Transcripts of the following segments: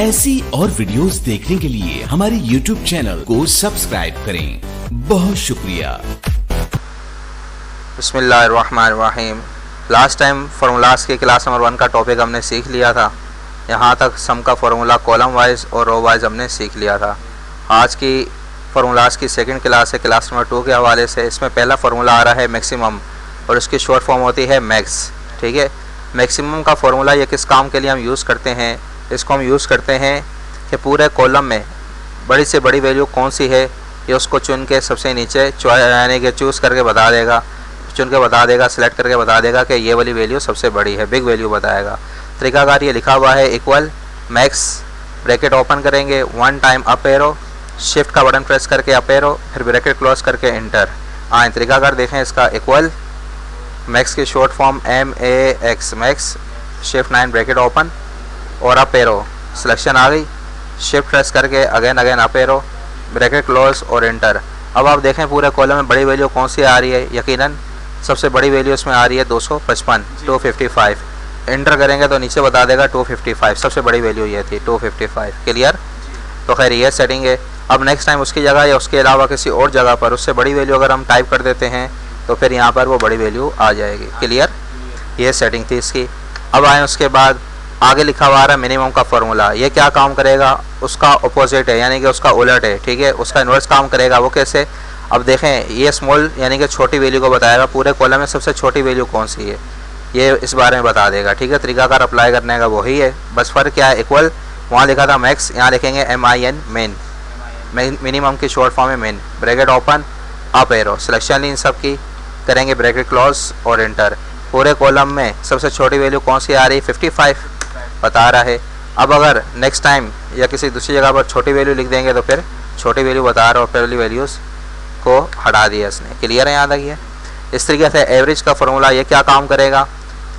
ऐसी और वीडियोस देखने के लिए हमारे YouTube चैनल को सब्सक्राइब करें। बहुत शुक्रिया। बिस्मिल्लाहिर्रहमानिर्रहीम। लास्ट टाइम फार्मूलाज के क्लास नंबर 1 का टॉपिक हमने सीख लिया था। यहाँ तक सम का फार्मूला कॉलम वाइज और रो वाइज हमने सीख लिया था। आज की फार्मूलाज की सेकंड क्लास है, क्लास नंबर 2 के हवाले से। इसमें पहला फार्मूला आ रहा है मैक्सिमम और इसकी शॉर्ट फॉर्म होती है मैक्स। ठीक है, मैक्सिमम का फार्मूला ये किस काम के लिए हम यूज़ करते हैं? इसको हम यूज़ करते हैं कि पूरे कॉलम में बड़ी से बड़ी वैल्यू कौन सी है ये उसको चुन के सबसे नीचे यानी कि चूज़ करके बता देगा, चुन के बता देगा, सिलेक्ट करके बता देगा कि ये वाली वैल्यू सबसे बड़ी है, बिग वैल्यू बताएगा। तरीकाकार ये लिखा हुआ है, इक्वल मैक्स ब्रैकेट ओपन करेंगे, 1 टाइम अप एरो, शिफ्ट का बटन प्रेस करके अप एरो, फिर ब्रैकेट क्लोज करके इंटर। आए तरीकाकार देखें इसका, इक्वल मैक्स की short form MAX, max, shift 9 bracket open और अप एरो, सिलेक्शन आ गई, शिफ्ट प्रेस करके again up arrow, bracket close और इंटर। अब आप देखें पूरे कॉलम में बड़ी वैल्यू कौन सी आ रही है? यकीनन सबसे बड़ी वैल्यू इसमें आ रही है 255, 255। इंटर करेंगे तो नीचे बता देगा 255, सबसे बड़ी वैल्यू ये थी 255। क्लियर? तो खैर ये सेटिंग है। अब नेक्स्ट टाइम उसकी जगह या उसके अलावा किसी और जगह पर उससे बड़ी वैल्यू अगर हम टाइप कर देते हैं तो फिर यहाँ पर वो बड़ी वैल्यू आ जाएगी। क्लियर? ये सेटिंग थी इसकी। अब आए उसके बाद आगे लिखा हुआ है मिनिमम का फार्मूला। ये क्या काम करेगा? उसका अपोजिट है, यानी कि उसका उलट है। ठीक है, उसका इन्वर्स काम करेगा। वो कैसे? अब देखें, ये स्मॉल यानी कि छोटी वैल्यू को बताएगा, पूरे कॉलम में सबसे छोटी वैल्यू कौन सी है ये इस बारे में बता देगा। ठीक है, तरीकाकार अप्लाई करने का वही है, बस फ़र्क क्या है? इक्वल वहाँ लिखा था मैक्स, यहाँ लिखेंगे MIN, मेन। मिनिमम की शॉर्ट फॉर्म है min. Bracket open, up arrow, selection ली इन सब की, करेंगे ब्रैकेट क्लोज और इंटर। पूरे कॉलम में सबसे छोटी वैल्यू कौन सी आ रही है? 55 बता रहा है। अब अगर नेक्स्ट टाइम या किसी दूसरी जगह पर छोटी वैल्यू लिख देंगे तो फिर छोटी वैल्यू बता रहा है और पहली वैल्यूज़ को हटा दिया इसने। क्लियर है? याद आ गया? इस तरीके से एवरेज का फार्मूला ये क्या काम करेगा?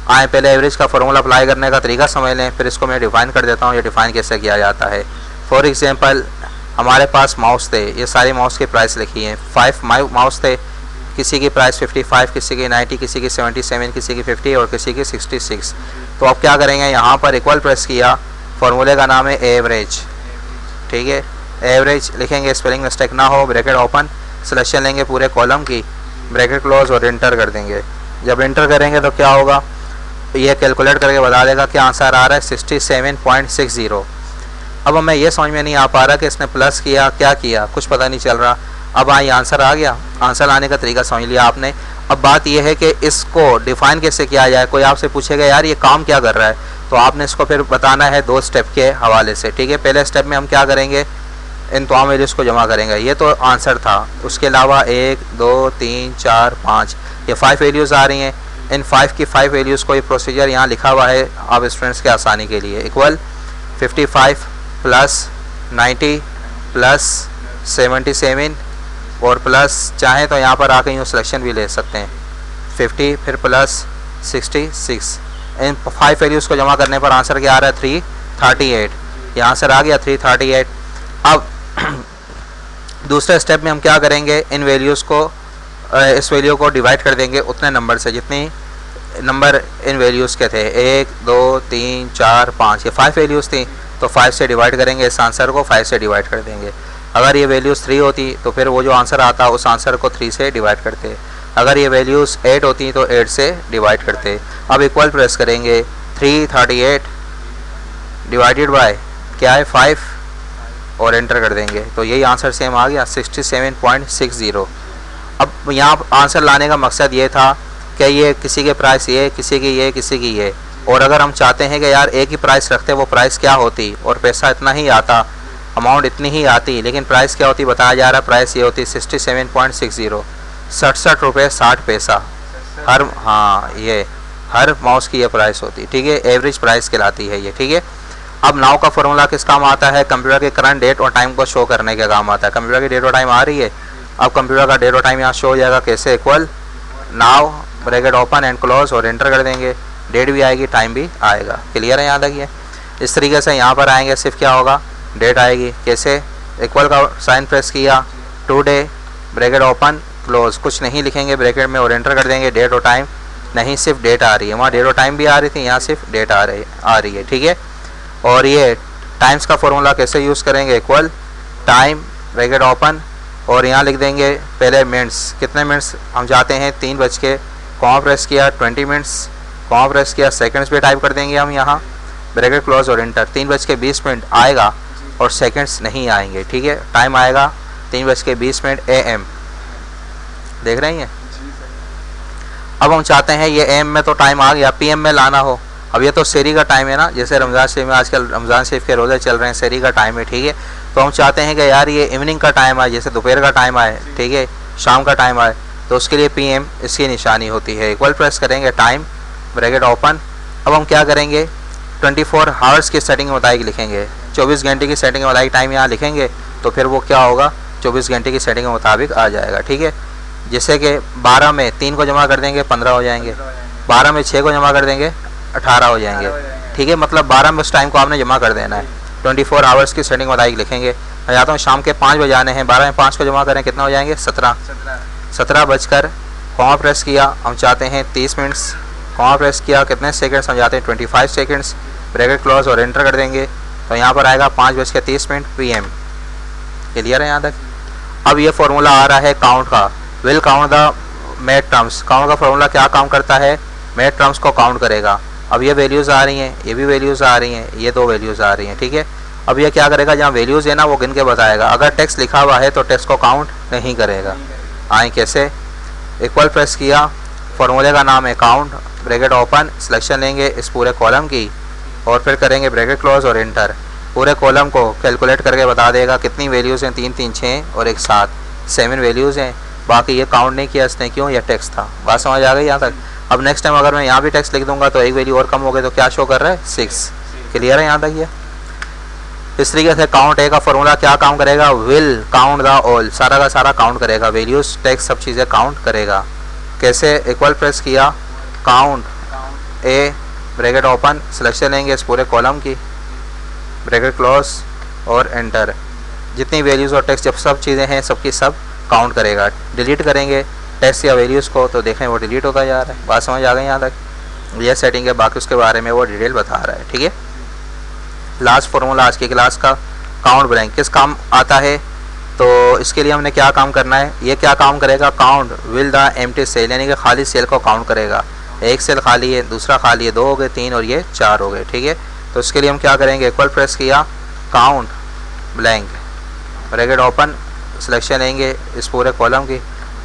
आए पहले एवरेज का फार्मूला अप्लाई करने का तरीका समझ लें, फिर इसको मैं डिफ़ाइन कर देता हूँ ये डिफ़ाइन कैसे किया जाता है। फॉर एग्जांपल हमारे पास माउस थे, ये सारी माउस की प्राइस लिखी है। 5 माउस थे, किसी की प्राइस 55, किसी की 90, किसी की 77, किसी की 50 और किसी की 66। तो अब क्या करेंगे? यहाँ पर इक्वल प्रेस किया, फार्मूले का नाम है एवरेज। ठीक है, एवरेज लिखेंगे, स्पेलिंग मिस्टेक ना हो, ब्रैकेट ओपन, सिलेक्शन लेंगे पूरे कॉलम की, ब्रैकेट क्लोज और इंटर कर देंगे। जब इंटर करेंगे तो क्या होगा? ये कैलकुलेट करके बता देगा क्या आंसर आ रहा है, 67.60। अब हमें ये समझ में नहीं आ पा रहा कि इसने प्लस किया क्या किया, कुछ पता नहीं चल रहा। अब हाँ, ये आंसर आ गया। आंसर आने का तरीका समझ लिया आपने। अब बात यह है कि इसको डिफ़ाइन कैसे किया जाए। कोई आपसे पूछेगा यार ये काम क्या कर रहा है, तो आपने इसको फिर बताना है 2 स्टेप के हवाले से। ठीक है, पहले स्टेप में हम क्या करेंगे? इन तमाम वैल्यूज़ को जमा करेंगे। ये तो आंसर था, उसके अलावा 1 2 3 4 5 ये 5 वैल्यूज़ आ रही हैं। इन 5 की 5 वैल्यूज़ को ये प्रोसीजर यहाँ लिखा हुआ है आप स्टूडेंट्स के आसानी के लिए। इक्वल 55 प्लस 90 प्लस 77 और प्लस चाहें तो यहाँ पर आके यूँ सिलेक्शन भी ले सकते हैं, 50 फिर प्लस 66। इन 5 वैल्यूज़ को जमा करने पर आंसर क्या आ रहा है? 338। ये आंसर आ गया 338। अब दूसरे स्टेप में हम क्या करेंगे? इन वैल्यूज़ को इस वैल्यू को डिवाइड कर देंगे उतने नंबर से जितनी नंबर इन वैल्यूज़ के थे। 1 2 3 4 5 ये 5 वैल्यूज़ थी, तो 5 से डिवाइड करेंगे इस आंसर को, 5 से डिवाइड कर देंगे। अगर ये वैल्यूज़ 3 होती तो फिर वो जो आंसर आता उस आंसर को 3 से डिवाइड करते। अगर ये वैल्यूज़ 8 होती तो 8 से डिवाइड करते। अब इक्वल प्रेस करेंगे, 338 डिवाइडेड बाय क्या है? 5 और एंटर कर देंगे तो यही आंसर सेम आ गया, 67.60। अब यहाँ आंसर लाने का मकसद ये था कि ये किसी के प्राइस ये, किसी की ये, किसी की ये, और अगर हम चाहते हैं कि यार एक ही प्राइस रखते वो प्राइस क्या होती और पैसा इतना ही आता, अमाउंट इतनी ही आती, लेकिन प्राइस क्या होती बताया जा रहा है। प्राइस ये होती 67.60, 67 रुपये 60 पैसा हर, हाँ ये हर माउस की ये प्राइस होती। ठीक है, एवरेज प्राइस कहलाती है ये। ठीक है, अब नाउ का फॉर्मूला किस काम आता है? कंप्यूटर के करंट डेट और टाइम को शो करने के काम आता है। कंप्यूटर की डेट और टाइम आ रही है, अब कंप्यूटर का डेट और टाइम यहाँ शो हो जाएगा। कैसे? Equal now bracket open and close और एंटर कर देंगे, डेट भी आएगी, टाइम भी आएगा। क्लियर है? याद आ गया? इस तरीके से यहाँ पर आएंगे, सिर्फ क्या होगा? डेट आएगी। कैसे? इक्वल का साइन प्रेस किया, टुडे ब्रैकेट ओपन क्लोज, कुछ नहीं लिखेंगे ब्रैकेट में और एंटर कर देंगे। डेट और टाइम नहीं, सिर्फ डेट आ रही है। वहाँ डेट और टाइम भी आ रही थी, यहाँ सिर्फ डेट आ रही है। ठीक है, और ये टाइम्स का फॉर्मूला कैसे यूज़ करेंगे, इक्वल टाइम ब्रैकेट ओपन और यहाँ लिख देंगे पहले मिनट्स, कितने मिनट्स हम चाहते हैं 3 बज के, कॉमा प्रेस किया 20 मिनट्स, कॉमा प्रेस किया सेकंड्स पे टाइप कर देंगे हम यहाँ, ब्रैकेट क्लोज और इंटर। 3 बज के 20 मिनट आएगा और सेकंड्स नहीं आएंगे, ठीक है। टाइम आएगा 3 बज के 20 मिनट AM, देख रहे हैं। अब हम चाहते हैं ये AM में तो टाइम आ गया, PM में लाना हो। अब ये तो सेरी का टाइम है ना, जैसे रमज़ान शरीफ में आजकल रमज़ान शरीफ के रोज़े चल रहे हैं, सेरी का टाइम है, ठीक है। तो हम चाहते हैं कि यार ये इवनिंग का टाइम आए, जैसे दोपहर का टाइम आए, ठीक है, शाम का टाइम आए, तो उसके लिए PM इसकी निशानी होती है। इक्वल प्रेस करेंगे टाइम ब्रैकेट ओपन। अब हम क्या करेंगे 24 आवर्स की सेटिंग के मुताबिक लिखेंगे, 24 घंटे की सेटिंग के मुताबिक टाइम यहाँ लिखेंगे तो फिर वो क्या होगा 24 घंटे की सेटिंग के मुताबिक आ जाएगा, ठीक है। जैसे कि 12 में 3 को जमा कर देंगे 15 हो जाएंगे, 12 में 6 को जमा कर देंगे 18 हो जाएंगे, ठीक है। मतलब 12 में उस टाइम को आपने जमा कर देना है। 24 आवर्स की सेटिंग मुताबिक लिखेंगे। मैं चाहता हूँ शाम के 5 बजे आने हैं, 12 में 5 को जमा करें कितना हो जाएंगे 17 बजकर, कॉमा प्रेस किया हम चाहते हैं 30 मिनट्स, कॉमा प्रेस किया कितने सेकंड्स हम चाहते हैं 25 सेकंड्स, ब्रैकेट क्लोज और एंटर कर देंगे तो यहाँ पर आएगा 5:30 PM। क्लियर है यहाँ तक। अब ये फार्मूला आ रहा है काउंट का, will count the made terms. Count का फार्मूला क्या काम करता है, मेड टर्म्स को काउंट करेगा। अब ये वैल्यूज़ आ रही हैं, ये भी वैल्यूज़ आ रही हैं, ये 2 वैल्यूज़ आ रही हैं, ठीक है। अब ये क्या करेगा, जहाँ वैल्यूज़ है ना वो गिन के बताएगा। अगर टेक्स्ट लिखा हुआ है तो टेक्स्ट को काउंट नहीं करेगा। आए कैसे, इक्वल प्रेस किया, फार्मूले का नाम है काउंट ब्रैकेट ओपन, सिलेक्शन लेंगे इस पूरे कॉलम की और फिर करेंगे ब्रैकेट क्लोज और एंटर। पूरे कॉलम को कैलकुलेट करके बता देगा कितनी वैल्यूज़ हैं, 3 3 6 और 1 7, 7 वैल्यूज़ हैं। बाकी ये काउंट नहीं किया इसने, क्यों, ये टेक्स्ट था। बात समझ आ गई यहाँ तक। अब नेक्स्ट टाइम अगर मैं यहाँ भी टेक्स्ट लिख दूंगा तो एक वैल्यू और कम हो गई तो क्या शो कर रहा है 6। क्लियर है यहाँ तक। ये इस तरीके से काउंट ए का फॉर्मूला क्या काम करेगा, विल काउंट द ऑल, सारा का सारा काउंट करेगा, वैल्यूज टेक्स्ट सब चीज़ें काउंट करेगा। कैसे, इक्वल प्रेस किया count A bracket open, selection लेंगे इस पूरे कॉलम की, ब्रैकेट क्लोज और एंटर। जितनी वैल्यूज़ और टेक्स्ट जब सब चीज़ें हैं सबकी सब काउंट करेगा। डिलीट करेंगे टेक्स्ट या वैल्यूज़ को तो देखें वो डिलीट होता जा रहा है। बात समझ आ गई यहाँ तक। यह सेटिंग है, बाकी उसके बारे में वो डिटेल बता रहा है, ठीक है। लास्ट फार्मूला आज की क्लास का, काउंट ब्लैंक किस काम आता है, तो इसके लिए हमने क्या काम करना है, ये क्या काम करेगा, count will the empty cell, यानी कि खाली सेल को काउंट करेगा। एक सेल खाली है, दूसरा खाली है, 2 हो गए, 3 और ये 4 हो गए, ठीक है। तो इसके लिए हम क्या करेंगे, इक्वल प्रेस किया count blank bracket open, selection लेंगे इस पूरे कॉलम की,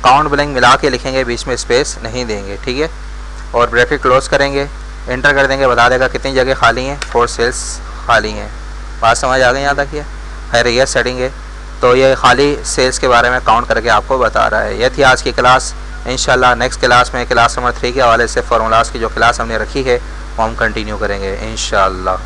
काउंट ब्लैंक मिला के लिखेंगे, बीच में स्पेस नहीं देंगे, ठीक है। और ब्रैकेट क्लोज करेंगे, एंटर कर देंगे, बता देगा कितनी जगह खाली हैं, 4 सेल्स खाली हैं। बात समझ आ गई यहाँ तक। ये खैर ये सेटिंग है, तो ये खाली सेल्स के बारे में काउंट करके आपको बता रहा है। ये थी आज की क्लास। इंशाल्लाह नेक्स्ट क्लास में क्लास नंबर 3 के हवाले से फार्मूलाज की जो क्लास हमने रखी है वो हम कंटिन्यू करेंगे इंशाल्लाह।